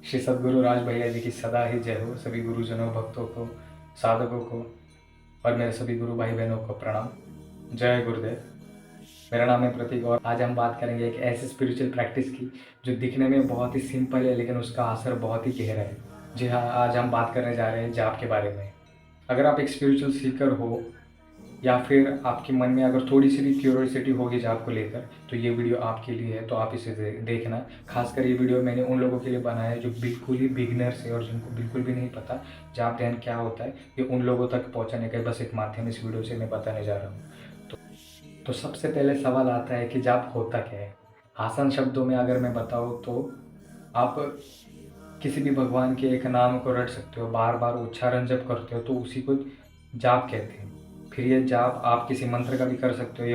श्री सद्गुरु राज भैया जी की सदा ही जय हो। सभी गुरुजनों, भक्तों को, साधकों को और मेरे सभी गुरु भाई बहनों को प्रणाम। जय गुरुदेव। मेरा नाम है प्रतीक और आज हम बात करेंगे एक ऐसे स्पिरिचुअल प्रैक्टिस की जो दिखने में बहुत ही सिंपल है लेकिन उसका असर बहुत ही गहरा है। जी हाँ, आज हम बात करने जा रहे हैं जाप के बारे में। अगर आप एक स्पिरिचुअल सीकर हो या फिर आपके मन में अगर थोड़ी सी भी क्यूरियोसिटी होगी जाप को लेकर, तो ये वीडियो आपके लिए है, तो आप इसे देखना। खासकर ये वीडियो मैंने उन लोगों के लिए बनाया है जो बिल्कुल ही बिगिनर्स है और जिनको बिल्कुल भी नहीं पता जाप ध्यान क्या होता है। ये उन लोगों तक पहुंचाने का बस एक माध्यम इस वीडियो से मैं बताने जा रहा हूँ। तो सबसे पहले सवाल आता है कि जाप होता क्या है। आसान शब्दों में अगर मैं बताऊँ तो आप किसी भी भगवान के एक नाम को रट सकते हो, बार बार उच्चारण जब करते हो तो उसी को जाप कहते हैं। फिर ये जाप आप किसी मंत्र का भी कर सकते हो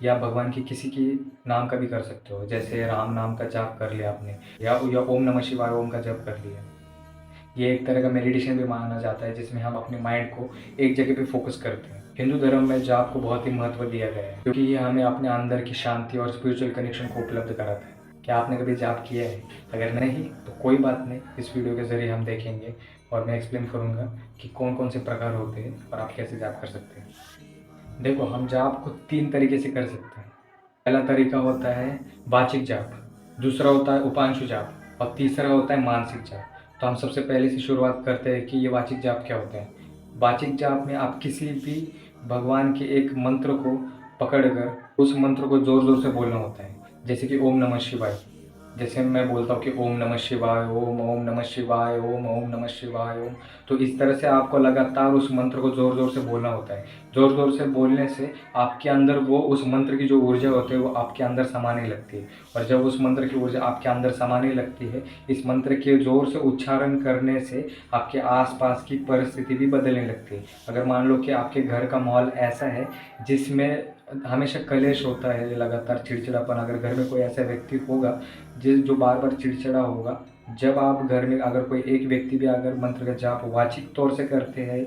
या भगवान की किसी की नाम का भी कर सकते हो। जैसे राम नाम का जाप कर लिया आपने या ओम नमः शिवाय ओम का जाप कर लिया। ये एक तरह का मेडिटेशन भी माना जाता है जिसमें हम अपने माइंड को एक जगह पे फोकस करते हैं। हिंदू धर्म में जाप को बहुत ही महत्व दिया गया है क्योंकि ये हमें अपने अंदर की शांति और स्पिरिचुअल कनेक्शन को उपलब्ध कराता है। क्या आपने कभी जाप किया है? अगर नहीं तो कोई बात नहीं, इस वीडियो के ज़रिए हम देखेंगे और मैं एक्सप्लेन करूँगा कि कौन कौन से प्रकार होते हैं और आप कैसे जाप कर सकते हैं। देखो, हम जाप को 3 तरीके से कर सकते हैं। पहला तरीका होता है वाचिक जाप, दूसरा होता है उपांशु जाप और तीसरा होता है मानसिक जाप। तो हम सबसे पहले से शुरुआत करते हैं कि ये वाचिक जाप क्या होता है। वाचिक जाप में आप किसी भी भगवान के एक मंत्र को पकड़कर उस मंत्र को ज़ोर ज़ोर से बोलना होता है। जैसे कि ओम नमः शिवाय। जैसे मैं बोलता हूँ कि ओम नमः शिवाय ओम नमः शिवाय ओम नमः शिवाय ओम। तो इस तरह से आपको लगातार उस मंत्र को ज़ोर ज़ोर से बोलना होता है। ज़ोर ज़ोर से बोलने से आपके अंदर वो उस मंत्र की जो ऊर्जा होती है वो आपके अंदर समाने लगती है। और जब उस मंत्र की ऊर्जा आपके अंदर समाने लगती है, इस मंत्र के ज़ोर से उच्चारण करने से आपके आसपास की परिस्थिति भी बदलने लगती है। अगर मान लो कि आपके घर का माहौल ऐसा है जिसमें हमेशा कलेश होता है, लगातार चिड़चिड़ापन, अगर घर में कोई ऐसा व्यक्ति होगा जो बार बार चिड़चिड़ा होगा, जब आप घर में अगर कोई एक व्यक्ति भी अगर मंत्र का जाप वाचिक तौर से करते हैं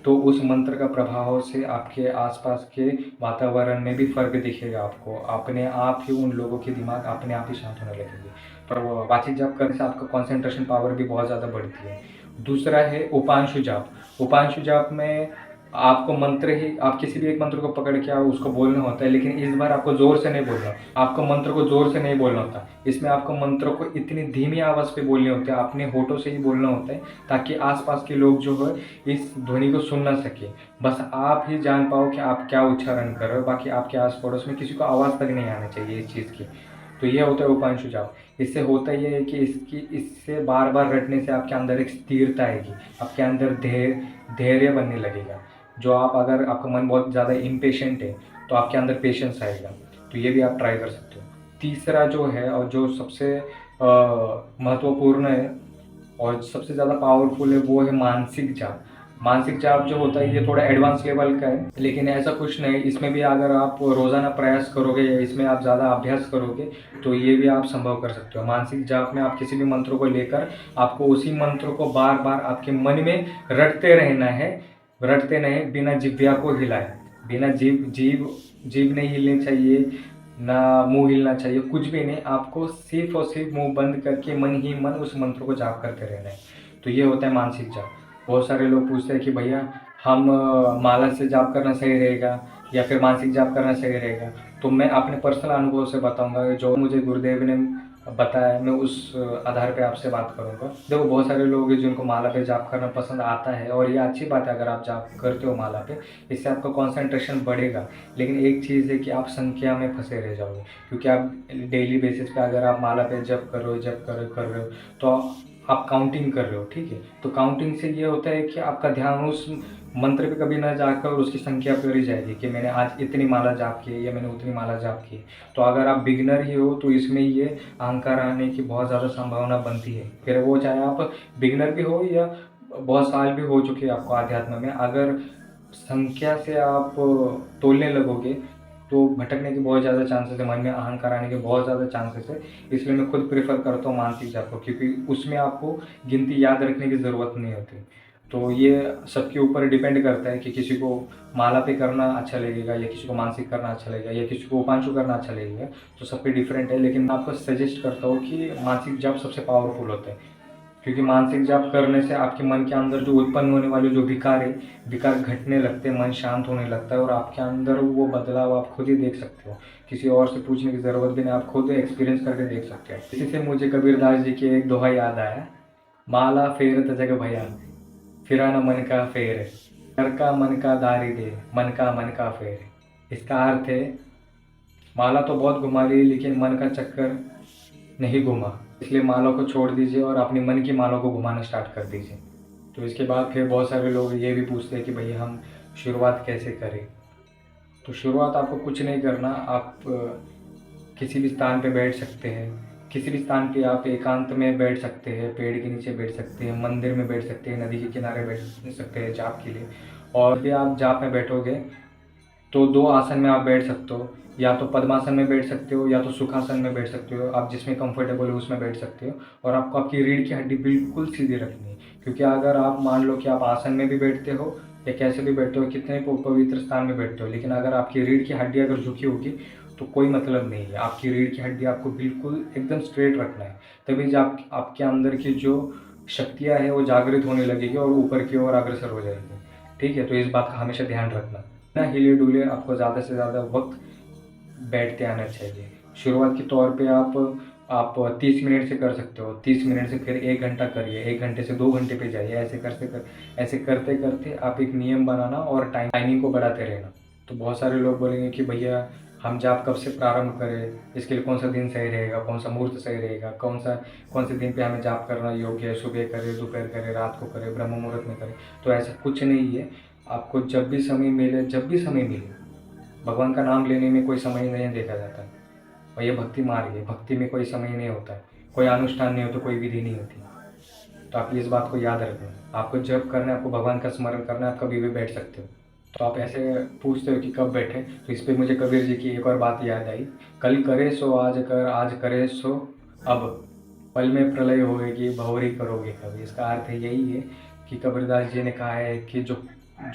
तो उस मंत्र का प्रभाव से आपके आसपास के वातावरण में भी फर्क दिखेगा आपको। अपने आप ही उन लोगों के दिमाग अपने आप ही शांत होने लगेंगे। पर वो वाचिक जाप करने से आपका कंसंट्रेशन पावर भी बहुत ज़्यादा बढ़ती है। दूसरा है उपांशु जाप। उपांशु जाप में आपको मंत्र ही आप किसी भी एक मंत्र को पकड़ के उसको बोलना होता है, लेकिन इस बार आपको ज़ोर से नहीं बोलना। आपको मंत्र को ज़ोर से नहीं बोलना होता। इसमें आपको मंत्र को इतनी धीमी आवाज़ पे बोलने होते हैं, अपने होठों से ही बोलना होता है ताकि आसपास के लोग जो है इस ध्वनि को सुन ना सके। बस आप ही जान पाओ कि आप क्या उच्चारण कर रहे हो, बाकी आपके आस पड़ोस में किसी को आवाज़ तक नहीं आनी चाहिए इस चीज़ की। तो ये होता है उपांशु जाप। इससे होता ये है कि इससे बार बार रटने से आपके अंदर एक स्थिरता आएगी, आपके अंदर धैर्य बनने लगेगा। जो आप अगर आपका मन बहुत ज़्यादा इम्पेशेंट है तो आपके अंदर पेशेंस आएगा। तो ये भी आप ट्राई कर सकते हो। तीसरा जो है और जो सबसे महत्वपूर्ण है और सबसे ज़्यादा पावरफुल है वो है मानसिक जाप। मानसिक जाप जो होता है ये थोड़ा एडवांस लेवल का है, लेकिन ऐसा कुछ नहीं। इसमें भी अगर आप रोज़ाना प्रयास करोगे या इसमें आप ज़्यादा अभ्यास करोगे तो ये भी आप संभव कर सकते हो। मानसिक जाप में आप किसी भी मंत्र को लेकर आपको उसी मंत्र को बार बार आपके मन में रटते रहना है। रटते नहीं, बिना जिह्वा को हिलाए, बिना जीभ नहीं हिलनी चाहिए, ना मुंह हिलना चाहिए, कुछ भी नहीं। आपको सिर्फ और सिर्फ मुंह बंद करके मन ही मन उस मंत्र को जाप करते रहना है। तो ये होता है मानसिक जाप। बहुत सारे लोग पूछते हैं कि भैया हम माला से जाप करना सही रहेगा या फिर मानसिक जाप करना सही रहेगा। तो मैं अपने पर्सनल अनुभव से बताऊंगा, जो मुझे गुरुदेव ने बताया मैं उस आधार पे आपसे बात करूंगा। देखो, बहुत सारे लोग हैं जिनको माला पे जाप करना पसंद आता है और ये अच्छी बात है अगर आप जाप करते हो माला पे, इससे आपका कंसंट्रेशन बढ़ेगा। लेकिन एक चीज़ है कि आप संख्या में फंसे रह जाओगे, क्योंकि आप डेली बेसिस पे अगर आप माला पे जप कर रहे हो कर रहे हो तो आप काउंटिंग कर रहे हो, ठीक है। तो काउंटिंग से ये होता है कि आपका ध्यान उस मंत्र पे कभी ना जाकर उसकी संख्या पर ही जाएगी कि मैंने आज इतनी माला जाप की है या मैंने उतनी माला जाप की है। तो अगर आप बिगनर ही हो तो इसमें ये अहंकार आने की बहुत ज़्यादा संभावना बनती है। फिर वो चाहे आप बिगनर भी हो या बहुत साल भी हो चुके हैं आपको आध्यात्म में, अगर संख्या से आप तोलने लगोगे तो भटकने के बहुत ज़्यादा चांसेस है, मन में अहंकार आने के बहुत ज़्यादा चांसेस है। इसलिए मैं खुद प्रेफर करता हूँ मानसिक जाप को, क्योंकि उसमें आपको गिनती याद रखने की ज़रूरत नहीं होती। तो ये सबके ऊपर डिपेंड करता है कि किसी को माला पे करना अच्छा लगेगा या किसी को मानसिक करना अच्छा लगेगा या किसी को उपांशु करना अच्छा लगेगा। तो सबके डिफरेंट है, लेकिन मैं आपको सजेस्ट करता हूँ कि मानसिक जाप सबसे पावरफुल होता है। क्योंकि मानसिक जाप करने से आपके मन के अंदर जो उत्पन्न होने वाले जो विकार है, विकार घटने लगते हैं, मन शांत होने लगता है और आपके अंदर वो बदलाव आप खुद ही देख सकते हो। किसी और से पूछने की ज़रूरत भी नहीं, आप खुद एक्सपीरियंस करके देख सकते हो। इसी से मुझे कबीरदास जी की एक दोहा याद आया, माला फेरत जग भया, फिरा न मन का फेर, घर का मन का दारी दे, मन का फेर। इसका अर्थ है माला तो बहुत घुमा ली लेकिन मन का चक्कर नहीं घुमा, इसलिए माला को छोड़ दीजिए और अपनी मन की माला को घुमाना स्टार्ट कर दीजिए। तो इसके बाद फिर बहुत सारे लोग ये भी पूछते हैं कि भैया हम शुरुआत कैसे करें। तो शुरुआत आपको कुछ नहीं करना, आप किसी भी स्थान पे बैठ सकते हैं, किसी भी स्थान पे आप एकांत में बैठ सकते हैं, पेड़ के नीचे बैठ सकते हैं, मंदिर में बैठ सकते हैं, नदी के किनारे बैठ सकते हैं जाप के लिए। और भी आप जाप में बैठोगे तो दो आसन में आप बैठ सकते हो, या तो पद्मासन में बैठ सकते हो या तो सुखासन में बैठ सकते हो, आप जिसमें कंफर्टेबल हो उसमें बैठ सकते हो। और आपको आपकी रीढ़ की हड्डी बिल्कुल सीधी रखनी है, क्योंकि अगर आप मान लो कि आप आसन में भी बैठते हो या कैसे भी बैठते हो, कितने पवित्र स्थान में बैठते हो, लेकिन अगर आपकी रीढ़ की हड्डी अगर झुकी होगी तो कोई मतलब नहीं है। आपकी रीढ़ की हड्डी आपको बिल्कुल एकदम स्ट्रेट रखना है, तभी जब आपके अंदर की जो शक्तियाँ हैं वो जागृत होने लगेगी और ऊपर की ओर अग्रसर हो जाएगी। ठीक है, तो इस बात का हमेशा ध्यान रखना। ना हिले डुले आपको ज़्यादा से ज़्यादा वक्त बैठते आना चाहिए। शुरुआत के तौर पे आप 30 मिनट से कर सकते हो, 30 मिनट से फिर 1 घंटा करिए, 1 घंटे से 2 घंटे पे जाइए। ऐसे करते करते आप एक नियम बनाना और टाइमिंग को बढ़ाते रहना। तो बहुत सारे लोग बोलेंगे कि भैया हम जाप कब से प्रारंभ करें, इसके लिए कौन सा दिन सही रहेगा, कौन सा मुहूर्त सही रहेगा, कौन से दिन पे हमें जाप करना योग्य है, सुबह करें, दोपहर करें, रात को करें, ब्रह्म मुहूर्त में करें। तो ऐसा कुछ नहीं है, आपको जब भी समय मिले, भगवान का नाम लेने में कोई समय नहीं देखा जाता है। और ये भक्ति मार्ग है, भक्ति में कोई समय नहीं होता है, कोई अनुष्ठान नहीं होता, कोई विधि नहीं होती। तो आप इस बात को याद रखना, आपको जब करना है, आपको भगवान का स्मरण करना है, आप कभी भी बैठ सकते हो। तो आप ऐसे पूछते हो कि कब बैठे, तो इस पर मुझे कबीर जी की एक और बात याद आई, कल करे सो आज कर, आज करे सो अब, पल में प्रलय होएगी, भंवरी करोगे कब। इसका अर्थ यही है कि कबीरदास जी ने कहा है कि जो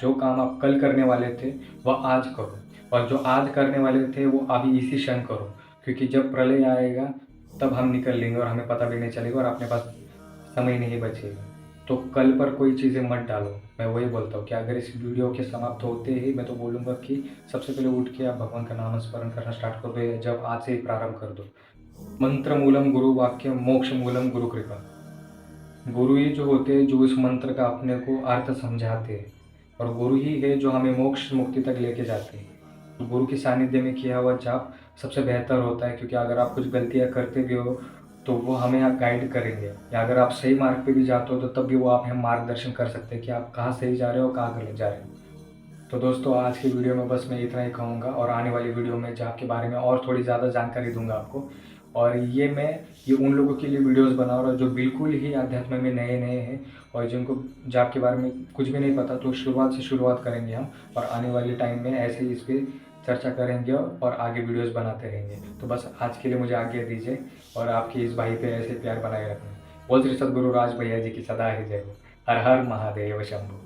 जो काम आप कल करने वाले थे वह आज करो, और जो आज करने वाले थे वो अभी इसी क्षण करो, क्योंकि जब प्रलय आएगा तब हम निकल लेंगे और हमें पता भी नहीं चलेगा और अपने पास समय नहीं बचेगा। तो कल पर कोई चीज़ें मत डालो। मैं वही बोलता हूँ कि अगर इस वीडियो के समाप्त होते ही मैं तो बोलूँगा कि सबसे पहले उठ के आप भगवान का नाम स्मरण करना स्टार्ट कर दो, जब आज से ही प्रारंभ कर दो। मंत्र मूलम गुरु वाक्य, मोक्ष मूलम गुरु कृपा। गुरु ही जो होते हैं जो इस मंत्र का अपने को अर्थ समझाते हैं, और गुरु ही है जो हमें मोक्ष मुक्ति तक लेके जाते हैं। तो गुरु के सानिध्य में किया हुआ जाप सबसे बेहतर होता है, क्योंकि अगर आप कुछ गलतियाँ करते भी हो तो वो हमें गाइड करेंगे, या अगर आप सही मार्ग पे भी जाते हो तो तब भी वो आप हमें मार्गदर्शन कर सकते हैं कि आप कहाँ सही जा रहे हो, कहाँ गलत जा रहे हो। तो दोस्तों आज की वीडियो में बस मैं इतना ही कहूँगा, और आने वाली वीडियो में जाप के बारे में और थोड़ी ज़्यादा जानकारी दूंगा आपको। और ये उन लोगों के लिए वीडियोस बना रहा हूँ जो बिल्कुल ही अध्यात्म में नए हैं और जिनको जाप के बारे में कुछ भी नहीं पता। तो शुरुआत से शुरुआत करेंगे हम, और आने वाले टाइम में ऐसे ही इस पर चर्चा करेंगे और आगे वीडियोस बनाते रहेंगे। तो बस आज के लिए मुझे आज्ञा दीजिए, और आपके इस भाई पे ऐसे प्यार बनाए रखना। बोल श्री सद्गुरु राज भैया जी की सदा ही जय हो। हर हर महादेव शंभु।